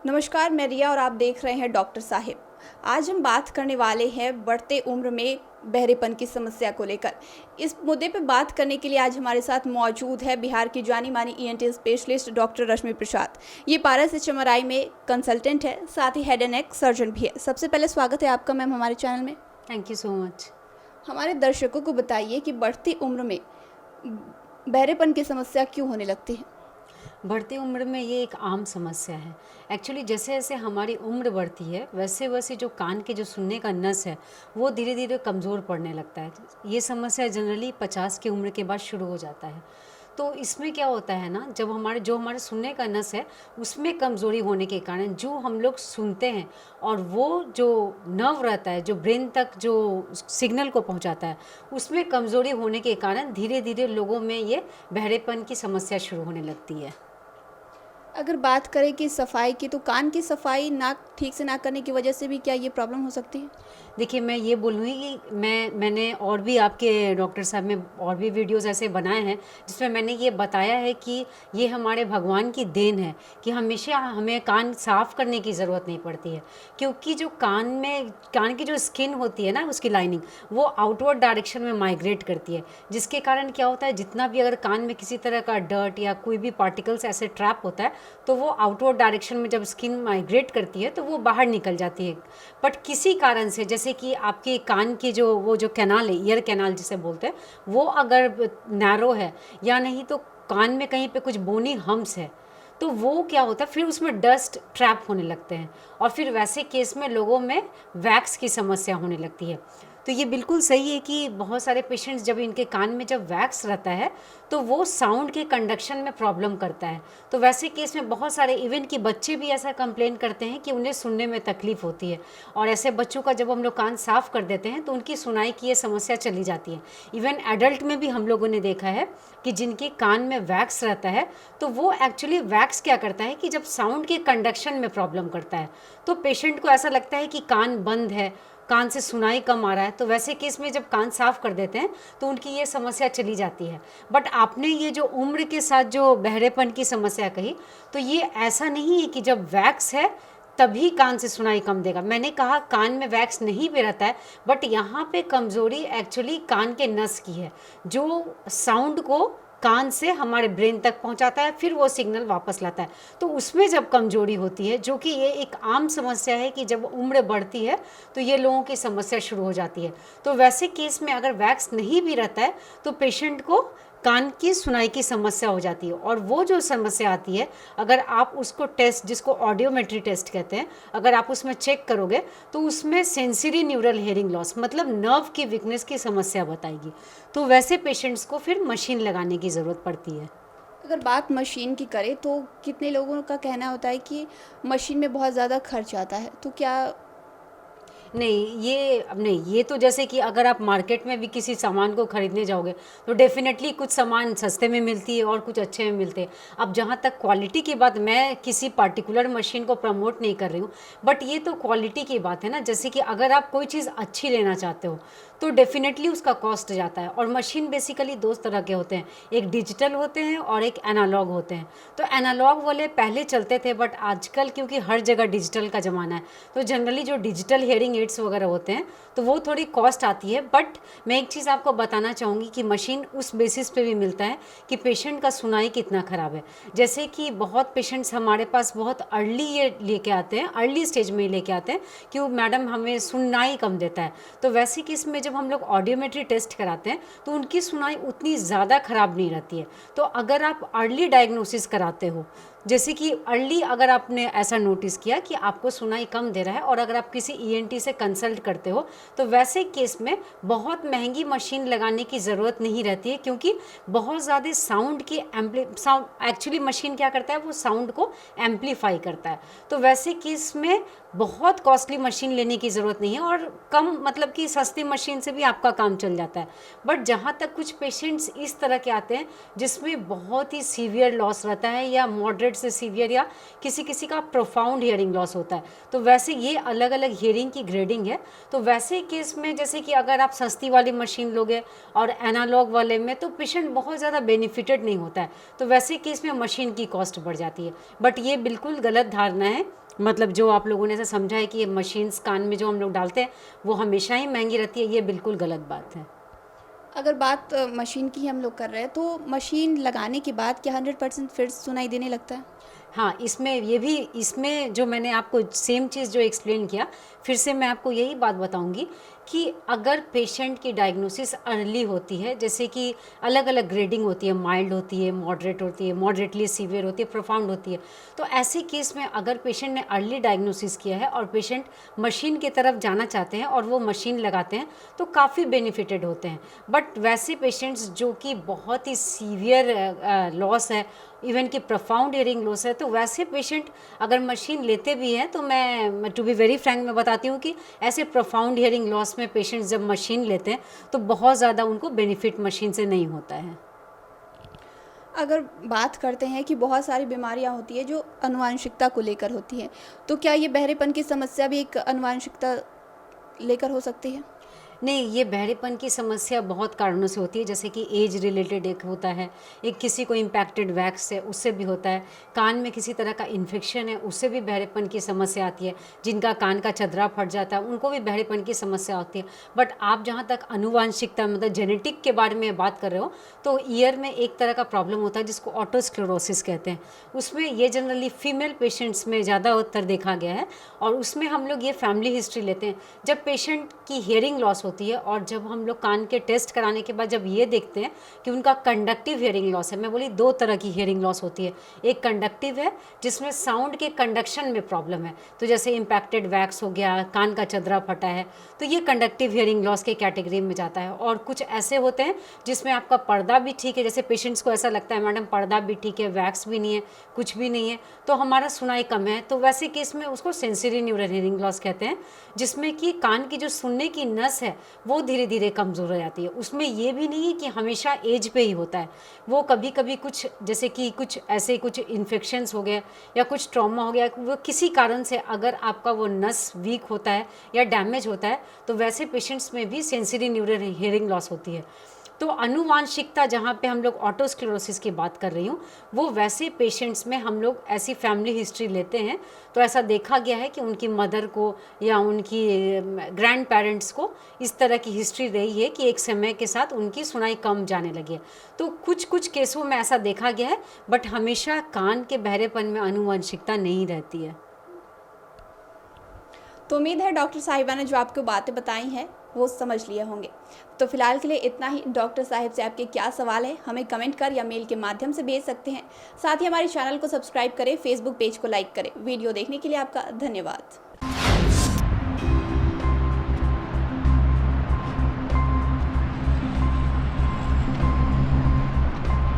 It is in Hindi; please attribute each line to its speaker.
Speaker 1: नमस्कार, मैं रिया और आप देख रहे हैं डॉक्टर साहिब। आज हम बात करने वाले हैं बढ़ते उम्र में बहरेपन की समस्या को लेकर। इस मुद्दे पे बात करने के लिए आज हमारे साथ मौजूद है बिहार की जानी-मानी ईएनटी स्पेशलिस्ट डॉक्टर रश्मि प्रसाद। ये पारस एचएमआरआई में कंसल्टेंट है, साथ ही हेड एंड नेक सर्जन भी है। सबसे पहले स्वागत है आपका मैम हमारे चैनल में।
Speaker 2: Thank you so much.
Speaker 1: हमारे दर्शकों को बताइए कि बढ़ती उम्र में बहरेपन की समस्या क्यों होने लगती है?
Speaker 2: बढ़ती उम्र में ये एक आम समस्या है। एक्चुअली जैसे जैसे हमारी उम्र बढ़ती है वैसे वैसे जो कान के जो सुनने का नस है वो धीरे धीरे कमज़ोर पड़ने लगता है। ये समस्या जनरली 50 की उम्र के बाद शुरू हो जाता है। तो इसमें क्या होता है ना, जब हमारे सुनने का नस है उसमें कमज़ोरी होने के कारण जो हम लोग सुनते हैं और वो जो नर्व रहता है जो ब्रेन तक जो सिग्नल को पहुंचाता है उसमें कमज़ोरी होने के कारण धीरे धीरे लोगों में ये बहरेपन की समस्या शुरू होने लगती है।
Speaker 1: अगर बात करें कि सफाई की, तो कान की सफाई नाक ठीक से ना करने की वजह से भी क्या ये प्रॉब्लम हो सकती है?
Speaker 2: देखिए, मैं ये बोलूँगी कि मैंने और भी आपके डॉक्टर साहब में और भी वीडियोज़ ऐसे बनाए हैं जिसमें मैंने ये बताया है कि ये हमारे भगवान की देन है कि हमेशा हमें कान साफ़ करने की ज़रूरत नहीं पड़ती है, क्योंकि जो कान की जो स्किन होती है ना, उसकी लाइनिंग वो आउटवर्ड डायरेक्शन में माइग्रेट करती है, जिसके कारण क्या होता है, जितना भी अगर कान में किसी तरह का डर्ट या कोई भी पार्टिकल्स ऐसे ट्रैप होता है तो वो आउटवर्ड डायरेक्शन में जब स्किन माइग्रेट करती है तो वो बाहर निकल जाती है। बट किसी कारण से, जैसे कि आपके कान की जो कैनाल है, ईयर कैनाल जिसे बोलते हैं, वो अगर नैरो है या नहीं तो कान में कहीं पे कुछ बोनी हम्स है तो वो क्या होता है, फिर उसमें डस्ट ट्रैप होने लगते हैं और फिर वैसे केस में लोगों में वैक्स की समस्या होने लगती है। तो ये बिल्कुल सही है कि बहुत सारे पेशेंट्स जब इनके कान में जब वैक्स रहता है तो वो साउंड के कंडक्शन में प्रॉब्लम करता है। तो वैसे केस में बहुत सारे इवन कि बच्चे भी ऐसा कंप्लेन करते हैं कि उन्हें सुनने में तकलीफ होती है, और ऐसे बच्चों का जब हम लोग कान साफ़ कर देते हैं तो उनकी सुनाई की ये समस्या चली जाती है। इवन एडल्ट में भी हम लोगों ने देखा है कि जिनके कान में वैक्स रहता है तो वो एक्चुअली वैक्स क्या करता है कि जब साउंड के कंडक्शन में प्रॉब्लम करता है तो पेशेंट को ऐसा लगता है कि कान बंद है, कान से सुनाई कम आ रहा है। तो वैसे केस में जब कान साफ़ कर देते हैं तो उनकी ये समस्या चली जाती है। बट आपने ये जो उम्र के साथ जो बहरेपन की समस्या कही, तो ये ऐसा नहीं है कि जब वैक्स है तभी कान से सुनाई कम देगा। मैंने कहा कान में वैक्स नहीं भी रहता है, बट यहाँ पे कमज़ोरी एक्चुअली कान के नस की है जो साउंड को कान से हमारे ब्रेन तक पहुंचाता है, फिर वो सिग्नल वापस लाता है। तो उसमें जब कमजोरी होती है, जो कि ये एक आम समस्या है कि जब उम्र बढ़ती है तो ये लोगों की समस्या शुरू हो जाती है। तो वैसे केस में अगर वैक्स नहीं भी रहता है तो पेशेंट को कान की सुनाई की समस्या हो जाती है, और वो जो समस्या आती है अगर आप उसको टेस्ट, जिसको ऑडियोमेट्री टेस्ट कहते हैं, अगर आप उसमें चेक करोगे तो उसमें सेंसरी न्यूरल हेयरिंग लॉस मतलब नर्व की वीकनेस की समस्या बताएगी। तो वैसे पेशेंट्स को फिर मशीन लगाने की ज़रूरत पड़ती है।
Speaker 1: अगर बात मशीन की करें तो कितने लोगों का कहना होता है कि मशीन में बहुत ज़्यादा खर्च आता है, तो क्या?
Speaker 2: नहीं, ये तो जैसे कि अगर आप मार्केट में भी किसी सामान को खरीदने जाओगे तो डेफिनेटली कुछ सामान सस्ते में मिलती है और कुछ अच्छे में मिलते हैं। अब जहाँ तक क्वालिटी की बात, मैं किसी पर्टिकुलर मशीन को प्रमोट नहीं कर रही हूँ, बट ये तो क्वालिटी की बात है ना। जैसे कि अगर आप कोई चीज़ अच्छी लेना चाहते हो तो डेफिनेटली उसका कॉस्ट जाता है। और मशीन बेसिकली दो तरह के होते हैं, एक डिजिटल होते हैं और एक एनालॉग होते हैं। तो एनालॉग वाले पहले चलते थे, बट आजकल क्योंकि हर जगह डिजिटल का ज़माना है तो जनरली जो डिजिटल हेयरिंग एड्स वगैरह होते हैं तो वो थोड़ी कॉस्ट आती है। बट मैं एक चीज़ आपको बताना चाहूँगी कि मशीन उस बेसिस पे भी मिलता है कि पेशेंट का सुनाई कितना ख़राब है। जैसे कि बहुत पेशेंट्स हमारे पास बहुत अर्ली ये लेके आते हैं, अर्ली स्टेज में ही लेके आते हैं कि वो मैडम हमें सुनाई कम देता है। तो वैसे केस में जब हम लोग ऑडियोमेट्री टेस्ट कराते हैं तो उनकी सुनाई उतनी ज़्यादा ख़राब नहीं रहती है। तो अगर आप अर्ली डायग्नोसिस कराते हो, जैसे कि अर्ली अगर आपने ऐसा नोटिस किया कि आपको सुनाई कम दे रहा है और अगर आप किसी ईएनटी से कंसल्ट करते हो तो वैसे केस में बहुत महंगी मशीन लगाने की ज़रूरत नहीं रहती है, क्योंकि बहुत ज़्यादा साउंड एक्चुअली मशीन क्या करता है, वो साउंड को एम्पलीफाई करता है। तो वैसे केस में बहुत कॉस्टली मशीन लेने की ज़रूरत नहीं है और कम मतलब कि सस्ती मशीन से भी आपका काम चल जाता है। बट जहाँ तक कुछ पेशेंट्स इस तरह के आते हैं जिसमें बहुत ही सीवियर लॉस रहता है या मॉडरेट से सीवियर या किसी किसी का प्रोफाउंड हियरिंग लॉस होता है, तो वैसे ये अलग अलग हियरिंग की ग्रेडिंग है। तो वैसे केस में जैसे कि अगर आप सस्ती वाली मशीन लोगे और एनालॉग वाले में तो पेशेंट बहुत ज़्यादा बेनिफिटेड नहीं होता है। तो वैसे केस में मशीन की कॉस्ट बढ़ जाती है। बट ये बिल्कुल गलत धारणा है मतलब जो आप लोगों ने ऐसा समझा है कि ये मशीन्स कान में जो हम लोग डालते हैं वो हमेशा ही महंगी रहती है, ये बिल्कुल गलत बात है।
Speaker 1: अगर बात मशीन की हम लोग कर रहे हैं तो मशीन लगाने के बाद क्या 100% फिर सुनाई देने लगता है?
Speaker 2: हाँ, इसमें जो मैंने आपको सेम चीज़ जो एक्सप्लेन किया, फिर से मैं आपको यही बात बताऊंगी कि अगर पेशेंट की डायग्नोसिस अर्ली होती है, जैसे कि अलग अलग ग्रेडिंग होती है, माइल्ड होती है, मॉडरेट होती है, मॉडरेटली सीवियर होती है, प्रोफाउंड होती है, तो ऐसे केस में अगर पेशेंट ने अर्ली डायग्नोसिस किया है और पेशेंट मशीन की तरफ जाना चाहते हैं और वो मशीन लगाते हैं तो काफ़ी बेनिफिटेड होते हैं। बट वैसे पेशेंट्स जो कि बहुत ही सीवियर लॉस है, इवन कि प्रोफाउंड हियरिंग लॉस है, तो वैसे पेशेंट अगर मशीन लेते भी हैं तो मैं टू बी वेरी फ्रैंक मैं बताती हूँ कि ऐसे प्रोफाउंड हियरिंग लॉस में पेशेंट्स जब मशीन लेते हैं तो बहुत ज़्यादा उनको बेनिफिट मशीन से नहीं होता है।
Speaker 1: अगर बात करते हैं कि बहुत सारी बीमारियां होती है जो आनुवंशिकता को लेकर होती है, तो क्या ये बहरेपन की समस्या भी एक आनुवंशिकता लेकर हो सकती है?
Speaker 2: नहीं, ये बहरेपन की समस्या बहुत कारणों से होती है, जैसे कि एज रिलेटेड एक होता है, एक किसी को इम्पैक्टेड वैक्स है उससे भी होता है, कान में किसी तरह का इन्फेक्शन है उससे भी बहरेपन की समस्या आती है, जिनका कान का चदरा फट जाता है उनको भी बहरेपन की समस्या होती है। बट आप जहाँ तक आनुवांशिकता मतलब जेनेटिक के बारे में बात कर रहे हो, तो ईयर में एक तरह का प्रॉब्लम होता है जिसको ऑटोस्क्लेरोसिस कहते हैं। उसमें ये जनरली फीमेल पेशेंट्स में ज़्यादा उत्तर देखा गया है और उसमें हम लोग ये फैमिली हिस्ट्री लेते हैं। जब पेशेंट की हियरिंग लॉस होती है और जब हम लोग कान के टेस्ट कराने के बाद जब ये देखते हैं कि उनका कंडक्टिव हियरिंग लॉस है, मैं बोली दो तरह की हियरिंग लॉस होती है, एक कंडक्टिव है जिसमें साउंड के कंडक्शन में प्रॉब्लम है, तो जैसे इम्पैक्टेड वैक्स हो गया, कान का चदरा फटा है, तो ये कंडक्टिव हियरिंग लॉस के कैटेगरी में जाता है। और कुछ ऐसे होते हैं जिसमें आपका पर्दा भी ठीक है, जैसे पेशेंट्स को ऐसा लगता है मैडम पर्दा भी ठीक है, वैक्स भी नहीं है, कुछ भी नहीं है, तो हमारा सुनाई कम है, तो वैसे केस में उसको सेंसरी न्यूरल हियरिंग लॉस कहते हैं, जिसमें कि कान की जो सुनने की नस है वो धीरे धीरे कमज़ोर हो जाती है। उसमें ये भी नहीं है कि हमेशा एज पे ही होता है, वो कभी कभी कुछ जैसे कि कुछ ऐसे कुछ इन्फेक्शंस हो गए या कुछ ट्रॉमा हो गया, वो किसी कारण से अगर आपका वो नस वीक होता है या डैमेज होता है तो वैसे पेशेंट्स में भी सेंसरी न्यूरल हियरिंग लॉस होती है। तो आनुवांशिकता जहाँ पे हम लोग ऑटोस्क्लेरोसिस की बात कर रही हूँ, वो वैसे पेशेंट्स में हम लोग ऐसी फैमिली हिस्ट्री लेते हैं तो ऐसा देखा गया है कि उनकी मदर को या उनकी ग्रैंड पेरेंट्स को इस तरह की हिस्ट्री रही है कि एक समय के साथ उनकी सुनाई कम जाने लगी है। तो कुछ कुछ केसों में ऐसा देखा गया है, बट हमेशा कान के बहरेपन में आनुवांशिकता नहीं रहती है।
Speaker 1: तो उम्मीद है डॉक्टर साहिबा ने जो आपको बातें बताई हैं वो समझ लिए होंगे। तो फिलहाल के लिए इतना ही। डॉक्टर साहिब से आपके क्या सवाल है हमें कमेंट कर या मेल के माध्यम से भेज सकते हैं। साथ ही हमारे चैनल को सब्सक्राइब करें, फेसबुक पेज को लाइक करें। वीडियो देखने के लिए आपका धन्यवाद।